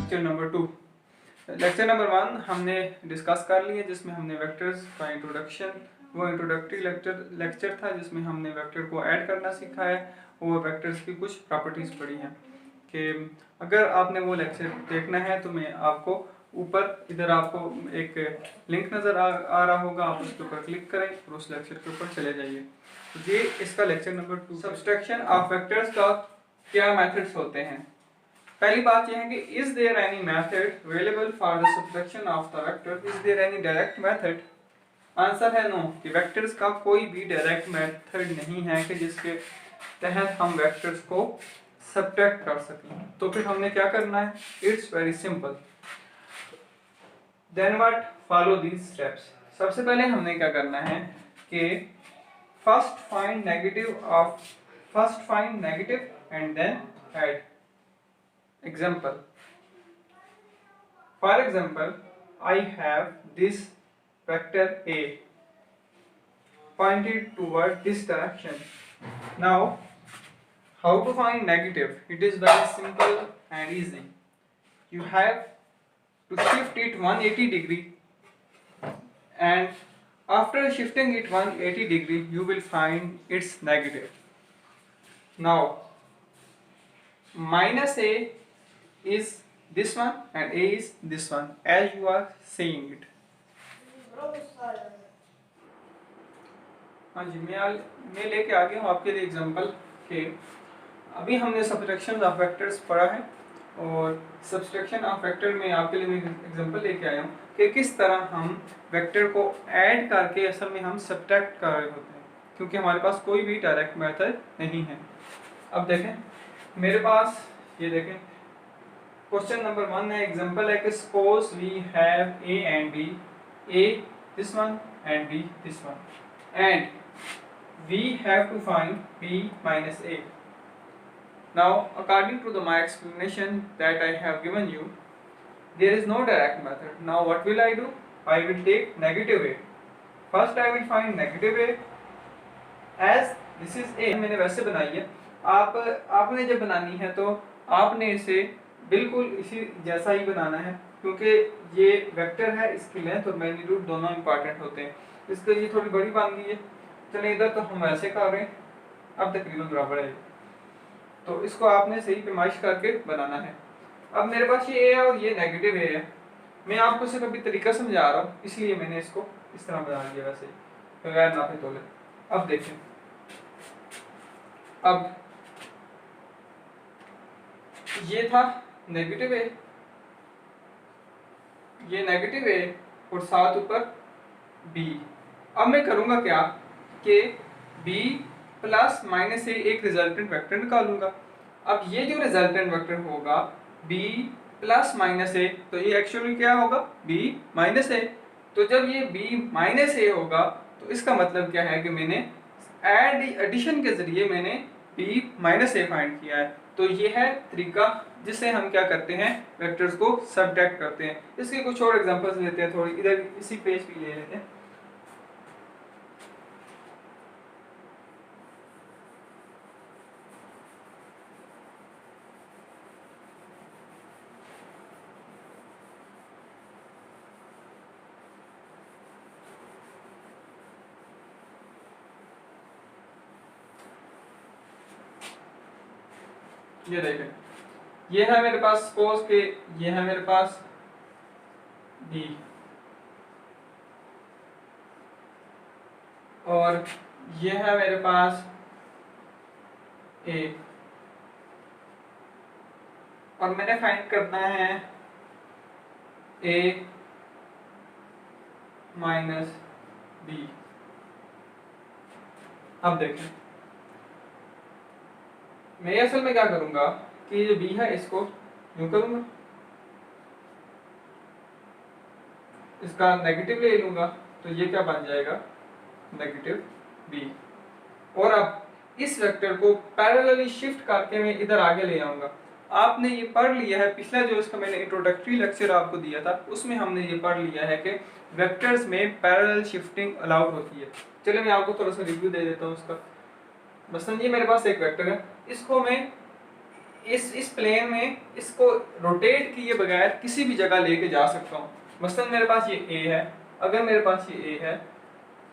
Lecture number 2। Lecture number 1 हमने discuss कर लिए, जिसमें हमने वेक्टर्स का इंट्रोडक्शन, वो इंट्रोडक्टरी लेक्चर था जिसमें हमने वेक्टर को ऐड करना सीखा है और वेक्टर्स की कुछ प्रॉपर्टीज़ पढ़ी हैं। कि अगर आपने वो लेक्चर देखना है तो मैं आपको ऊपर इधर आपको एक लिंक नज़र आ रहा होगा, आप उसके ऊपर क्लिक करें और उस लेक्चर के ऊपर चले जाइए। तो ये इसका lecture number 2। Subtraction of vectors का क्या मेथड्स होते हैं। पहली बात यह है कि is there any method available for the subtraction of the vector, is there any direct method. Answer है नो, कि वेक्टर्स का कोई भी डायरेक्ट मेथड नहीं है कि जिसके तहत हम वेक्टर्स को सब्ट्रैक्ट कर सकें। तो फिर हमने क्या करना है, it's very simple. Then what, follow these steps. सबसे पहले हमने क्या करना है कि first find negative and then add. Example. For example, I have this vector A pointed toward this direction. Now, how to find negative? It is very simple and easy. You have to shift it 180 degree, and after shifting it 180 degree, you will find its negative. Now, minus A is this one and A is this one, as you are seeing it. हाँ जी, मैं लेके आ गया हूँ आपके लिए example के अभी हमने सब्ट्रैक्शन ऑफ वेक्टर्स पढ़ा है और सब्ट्रैक्शन ऑफ वेक्टर में आपके लिए मैं एग्जांपल लेके आया हूँ कि किस तरह हम वेक्टर को ऐड करके असल में हम सब्ट्रैक्ट कर रहे होते हैं, क्योंकि हमारे पास कोई भी डायरेक्ट मेथड नहीं है। अब देखें मेरे पास, ये देखें क्वेश्चन नंबर 1 है, एग्जांपल है कि suppose we have A and B, A this one and B this one, and we have to find B minus A. Now according to my explanation that I have given you, there is no direct method. Now what will I do? I will take negative a. First I will find negative a, as this is a। मैंने वैसे बनाई है, आपने जब बनानी है तो आपने इसे बिल्कुल इसी जैसा ही बनाना है, क्योंकि ये वेक्टर है, इसकी लेंथ और मैग्नीट्यूड दोनों इंपॉर्टेंट होते हैं। इसके लिए थोड़ी बड़ी बन गई है, चलिए इधर तो हम ऐसे कर रहे हैं, अब तकरीबन बराबर है, तो इसको आपने सही पैमाइश करके बनाना है। अब मेरे पास ये ए है और ये नेगेटिव ए है, मैं आपको सिर्फ अभी तरीका समझा रहा हूँ, इसलिए मैंने इसको इस तरह बना दिया वैसे ही बगैर नापे तोले। अब देखें, अब ये था नेगेटिव ए, ये नेगेटिव ए और साथ ऊपर बी। अब मैं करूंगा क्या कि बी प्लस माइनस ए एक रिजल्टेंट वेक्टर निकालूंगा। अब ये जो रिजल्टेंट वेक्टर होगा बी प्लस माइनस ए, तो ये एक्चुअली क्या होगा, बी माइनस ए। तो जब ये बी माइनस ए होगा तो इसका मतलब क्या है कि मैंने एडिशन के जरिए मैंने बी माइनस ए फाइंड किया है। तो ये है तरीका जिससे हम क्या करते हैं, वेक्टर्स को सब्ट्रैक्ट करते हैं। इसके कुछ और एग्जांपल्स लेते हैं, थोड़ी इधर इसी पेज पे ले लेते हैं। ये देखें, ये है मेरे पास, सपोज के ये है मेरे पास डी और ये है मेरे पास ए, और मैंने फाइंड करना है ए माइनस बी। अब देखें मैं असल में क्या करूंगा कि जो बी है इसको यूं करूंगा, इसका नेगेटिव ले लूंगा, तो ये क्या बन जाएगा, नेगेटिव बी। और अब इस वेक्टर को पैरेलली शिफ्ट करके मैं इधर आगे ले आऊंगा। आपने ये पढ़ लिया है, पिछला जो इसका मैंने इंट्रोडक्टरी लेक्चर आपको दिया था उसमें हमने ये पढ़ लिया है कि वेक्टर्स में पैरेलल शिफ्टिंग अलाउड होती है। चलिए मैं आपको थोड़ा सा रिव्यू दे देता हूँ उसका। मसलन ये मेरे पास एक वेक्टर है, इसको मैं इस प्लेन में इसको रोटेट किए बगैर किसी भी जगह लेके जा सकता हूँ। मसलन मेरे पास ये ए है, अगर मेरे पास ये ए है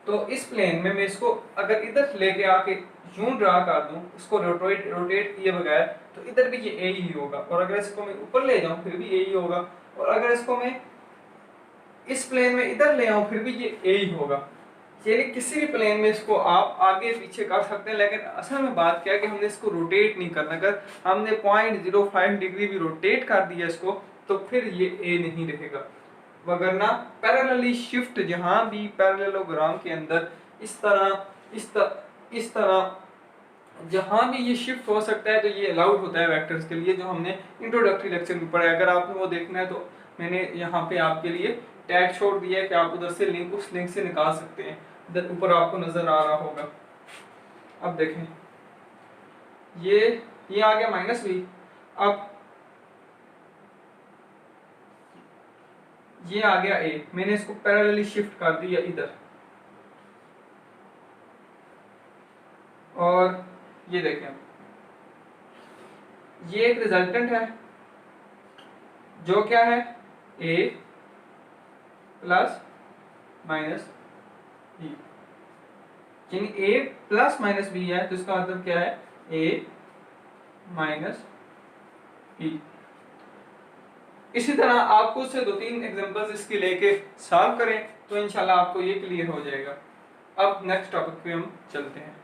तो इस प्लेन में मैं इसको अगर इधर लेके आके यूं ड्रा कर दूं, इसको रोटेट किए बगैर, तो इधर भी ये ए ही होगा, और अगर इसको मैं ऊपर ले जाऊं फिर भी ए ही होगा, और अगर इसको मैं इस प्लेन में इधर ले आऊं फिर भी ये ए ही होगा। यानी किसी भी प्लेन में इसको आप आगे पीछे कर सकते हैं, लेकिन असल में बात क्या है कि हमने इसको रोटेट नहीं करना। अगर हमने 0.05 डिग्री भी रोटेट कर दिया इसको तो फिर ये ए नहीं रहेगा, वगरना पैरेलली शिफ्ट जहां भी पैरेललोग्राम के अंदर इस तरह जहां भी ये शिफ्ट हो सकता है तो ये अलाउड होता है वेक्टर्स के लिए, जो हमने इंट्रोडक्टरी लेक्चर में पढ़ा है। अगर आपने वो देखना है तो मैंने यहाँ पे आपके लिए टैग छोड़ दिया है कि आप उधर से लिंक, उस लिंक से निकाल सकते हैं, इधर ऊपर आपको नजर आ रहा होगा। अब देखें ये आ गया -v, अब ये आ गया a, मैंने इसको पैरेलली शिफ्ट कर दिया इधर, और ये देखें ये एक रिजल्टेंट है जो क्या है a प्लस माइनस b, यानी a प्लस माइनस b है, तो इसका मतलब क्या है a माइनस b। इसी तरह आप खुद से 2-3 एग्जांपल्स इसके लेके सॉल्व करें तो इंशाल्लाह आपको ये क्लियर हो जाएगा। अब नेक्स्ट टॉपिक पे हम चलते हैं।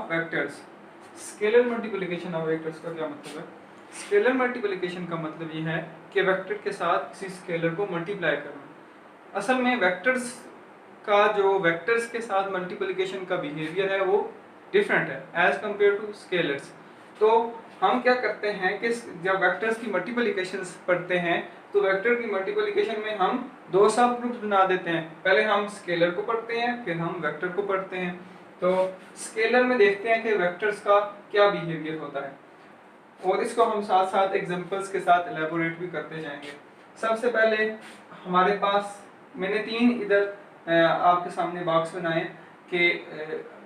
Vectors, scalar multiplication of vectors का क्या मतलब है? स्केलर मल्टीप्लिकेशन का मतलब ये है कि वेक्टर के साथ किसी स्केलर को मल्टीप्लाई करना। असल में वेक्टर्स का जो वेक्टर्स के साथ मल्टीप्लिकेशन का बिहेवियर है वो डिफरेंट है एज कंपेयर टू स्केलर्स। तो हम क्या करते हैं कि जब वेक्टर्स की मल्टीप्लिकेशन पढ़ते हैं तो वेक्टर की मल्टीप्लिकेशन में हम 2 सब ग्रुप्स बना देते हैं, पहले हम स्केलर को पढ़ते हैं फिर हम वेक्टर को पढ़ते हैं। तो स्केलर में देखते हैं कि वेक्टर्स का क्या बिहेवियर होता है, और इसको हम साथ साथ एग्जांपल्स के साथ एलेबोरेट भी करते जाएंगे। सबसे पहले हमारे पास मैंने 3 इधर आपके सामने बॉक्स बनाए कि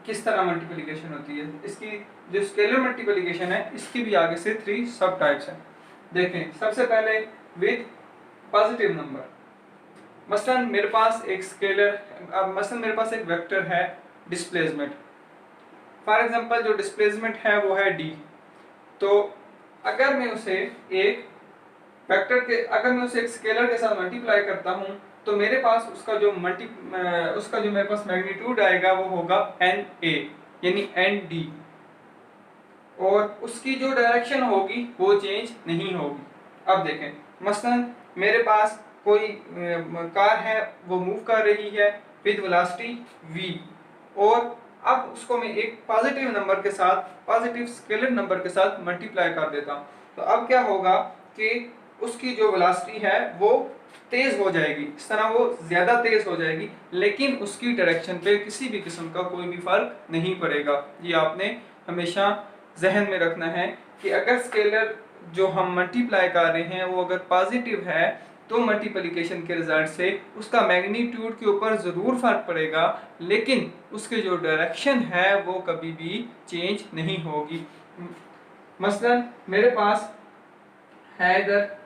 किस तरह मल्टीप्लिकेशन होती है। इसकी जो स्केलर मल्टीप्लिकेशन है इसकी भी आगे से 3 सब टाइप्स हैं। देखें सबसे पहले विद पॉजिटिव नंबर, मसलन मेरे पास एक स्केलर, मसलन मेरे पास एक वेक्टर है डिस्प्लेसमेंट, फॉर एग्जांपल जो डिस्प्लेसमेंट है वो है d। तो अगर मैं उसे एक वेक्टर के, अगर मैं उसे एक स्केलर के साथ मल्टीप्लाई करता हूं तो मेरे पास उसका जो मेरे पास मैग्नीट्यूड आएगा वो होगा na, यानी nd, और उसकी जो डायरेक्शन होगी वो चेंज नहीं होगी। अब देखें मसलन मेरे पास कोई कार है वो मूव कर रही है विद वेलोसिटी v, और अब उसको मैं एक पॉजिटिव नंबर के साथ, पॉजिटिव स्केलर नंबर के साथ मल्टीप्लाई कर देता हूं, तो अब क्या होगा कि उसकी जो वेलोसिटी है वो तेज हो जाएगी, इस तरह वो ज्यादा तेज हो जाएगी, लेकिन उसकी डायरेक्शन पे किसी भी किस्म का कोई भी फर्क नहीं पड़ेगा। ये आपने हमेशा जहन में रखना है कि अगर स्केलर जो हम मल्टीप्लाई कर रहे हैं वो अगर पॉजिटिव है तो मल्टीप्लिकेशन के रिजल्ट से उसका मैग्नीट्यूड के ऊपर ज़रूर फर्क पड़ेगा, लेकिन उसके जो डायरेक्शन है वो कभी भी चेंज नहीं होगी। मसलन मेरे पास है इधर,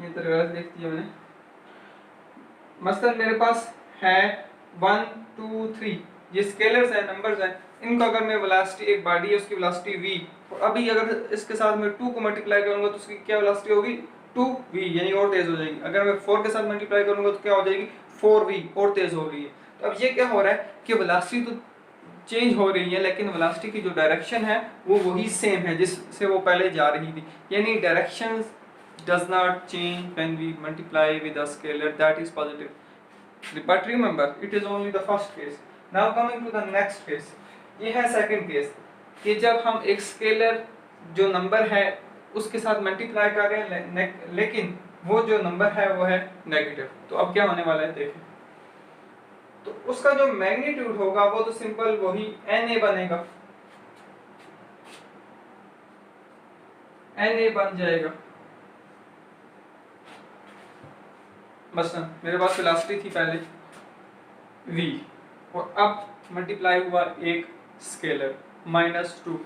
ये तरह लिख दिया मैंने, मसलन मेरे पास है 1 2 3, ये स्केलर्स हैं, नंबर्स हैं, इनको अगर मैं वेलोसिटी, एक बॉडी है उसकी वेलोसिटी v, और अभी अगर इसके साथ मैं 2 को मल्टीप्लाई करूंगा तो उसकी क्या वेलोसिटी होगी 2v, यानी और तेज हो जाएगी। अगर मैं 4 के साथ मल्टीप्लाई करूंगा तो क्या हो जाएगी 4v, और तेज हो रही है। तो अब ये क्या हो रहा है कि वेलोसिटी तो चेंज हो रही है लेकिन वेलोसिटी की जो डायरेक्शन है वो वही सेम है जिससे वो पहले जा रही थी, यानी direction does not change when we multiply with a scalar that is positive. But remember, it is only the first case. Now coming to the next case, ये है सेकंड केस कि जब हम एक स्केलर जो नंबर है उसके साथ मल्टीप्लाई कर रहे हैं लेकिन वो जो नंबर है वो है नेगेटिव। तो अब क्या होने वाला है देखें, तो उसका जो मैग्नीट्यूड होगा वो तो सिंपल वही na बनेगा, na बन जाएगा। मसलन मेरे पास वेलोसिटी थी पहले v, और अब मल्टीप्लाई हुआ एक स्केलर -2,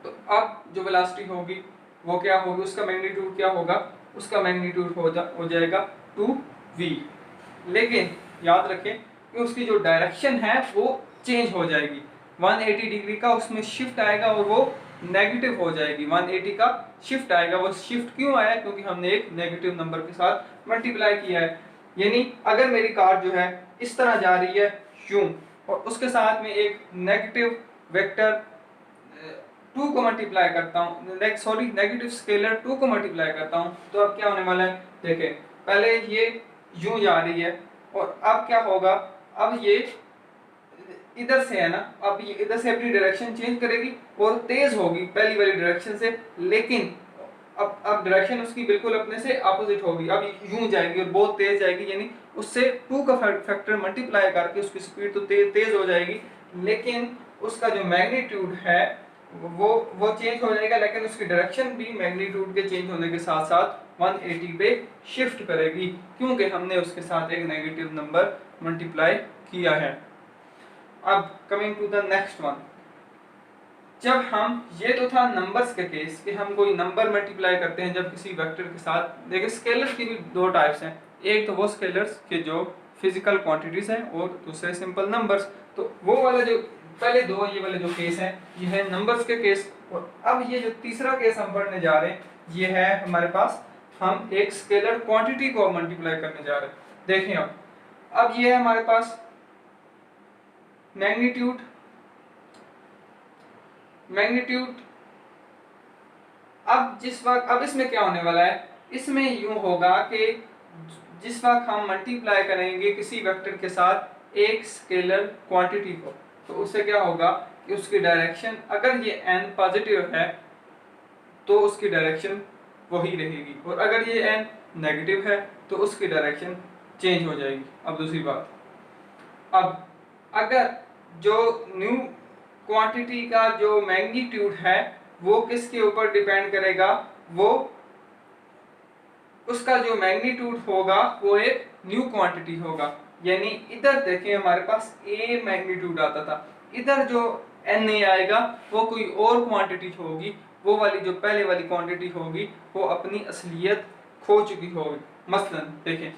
तो अब जो वेलोसिटी होगी वो क्या होगी, उसका मैग्नीट्यूड क्या होगा, उसका मैग्नीट्यूड हो जाएगा 2v। लेकिन याद रखें कि उसकी जो डायरेक्शन है वो चेंज हो जाएगी, 180 डिग्री का उसमें शिफ्ट आएगा और वो नेगेटिव हो जाएगी। 180 का शिफ्ट आएगा, वो शिफ्ट क्यों आया, क्योंकि हमने एक नेगेटिव नंबर के साथ मल्टीप्लाई किया है। यानी अगर मेरी कार जो है इस तरह जा रही है यूं, और उसके साथ में एक नेगेटिव वेक्टर 2 को मल्टीप्लाई करता हूँ, नेगेटिव स्केलर 2 को मल्टीप्लाई करता हूँ, तो अब क्या होने वाला है, देखें पहले ये यूं जा रही है और अब क्या होगा, अब ये इधर से है ना, अब ये इधर से अपनी डायरेक्शन चेंज करेगी और तेज होगी पहली वाली डायरेक्शन से, लेकिन अब डायरेक्शन उसकी बिल्कुल अपने से अपोजिट होगी, अब यूं जाएगी और बहुत तेज जाएगी, यानी उससे 2 का फैक्टर मल्टीप्लाई करके उसकी स्पीड तो तेज हो जाएगी, लेकिन उसका जो मैग्नीट्यूड है वो चेंज हो जाएगा, लेकिन उसकी डायरेक्शन भी मैग्नीट्यूड के चेंज होने के साथ साथ 180 पे शिफ्ट करेगी, क्योंकि हमने उसके साथ एक नेगेटिव नंबर मल्टीप्लाई किया है। अब coming to the next one, जब हम, ये तो था नंबर्स के केस कि हम कोई नंबर मल्टीप्लाई करते हैं जब किसी वेक्टर के साथ। देखिए स्केलर्स की भी दो टाइप्स हैं, एक तो वो स्केलर्स के जो फिजिकल क्वांटिटीज हैं और दूसरे सिंपल नंबर्स। तो वो वाला जो पहले दो ये वाले जो केस हैं ये है नंबर्स के केस, और अब ये जो तीसरा केस हम पढ़ने जा रहे हैं ये है हमारे पास, हम एक स्केलर क्वांटिटी को मल्टीप्लाई करने जा रहे हैं। देखें अब ये है हमारे पास मैग्नीट्यूड, अब इसमें क्या होने वाला है, इसमें यूं होगा कि जिस वक्त हम मल्टीप्लाई करेंगे किसी वेक्टर के साथ एक स्केलर क्वांटिटी को, तो उससे क्या होगा कि उसकी डायरेक्शन, अगर ये n पॉजिटिव है तो उसकी डायरेक्शन वही रहेगी, और अगर ये n नेगेटिव है तो उसकी डायरेक्शन चेंज हो जाएगी। अब दूसरी बात, अब अगर जो न्यू क्वांटिटी का जो मैग्नीट्यूड है वो किसके ऊपर डिपेंड करेगा, वो उसका जो मैग्नीट्यूड होगा वो एक न्यू क्वांटिटी होगा। यानी इधर देखें हमारे पास a मैग्नीट्यूड आता था, इधर जो n नहीं आएगा वो कोई और क्वांटिटी होगी, वो वाली जो पहले वाली क्वांटिटी होगी वो अपनी असलियत खो चुकी होगी। मसलन देखें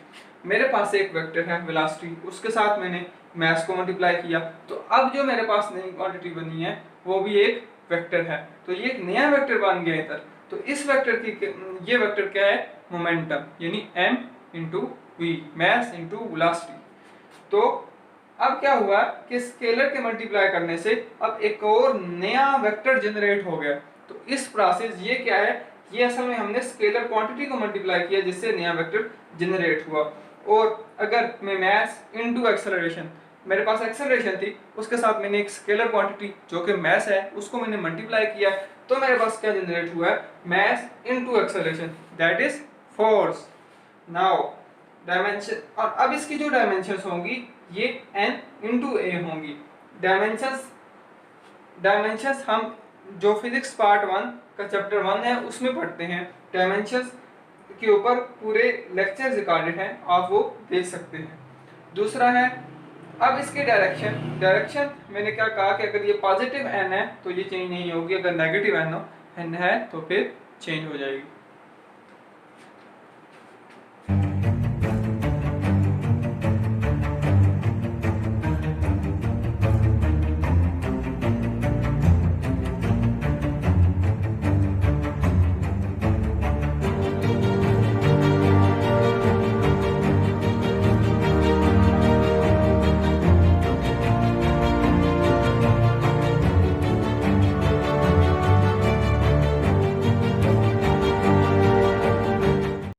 मेरे पास एक वेक्टर है वेलोसिटी, उसके साथ मैंने मास को मल्टीप्लाई किया, तो अब जो मेरे पास नई क्वांटिटी बनी है वो भी एक वेक्टर है, तो ये एक नया वेक्टर बन गया इधर। तो इस वेक्टर की, ये वेक्टर क्या है, मोमेंटम, यानी m into v, mass into velocity. तो अब क्या हुआ कि स्केलर के मल्टीप्लाई करने से अब एक और नया वेक्टर जनरेट हो गया। तो इस प्रोसेस ये क्या है, ये असल में हमने स्केलर क्वांटिटी को मल्टीप्लाई किया जिससे नया वेक्टर जनरेट हुआ। और अगर मैं मास इनटू एक्सेलरेशन, मेरे पास एक्सेलरेशन थी उसके साथ मैंने एक स्केलर क्वांटिटी जो कि मास है उसको मैंने मल्टीप्लाई किया, तो मेरे पास क्या जनरेट हुआ है, mass into acceleration, that is force. Now dimension, और अब इसकी जो डायमेंशंस होंगी ये n इंटू a होंगी। डायमेंशंस हम जो फिजिक्स पार्ट 1 का चैप्टर 1 है उसमें पढ़ते हैं, डायमेंशंस के ऊपर पूरे लेक्चर रिकॉर्डेड हैं, आप वो देख सकते हैं। दूसरा है अब इसकी डायरेक्शन मैंने क्या कहा कि अगर ये पॉजिटिव n है तो ये चेंज नहीं होगी, अगर नेगेटिव n है तो फिर चेंज हो जाएगी।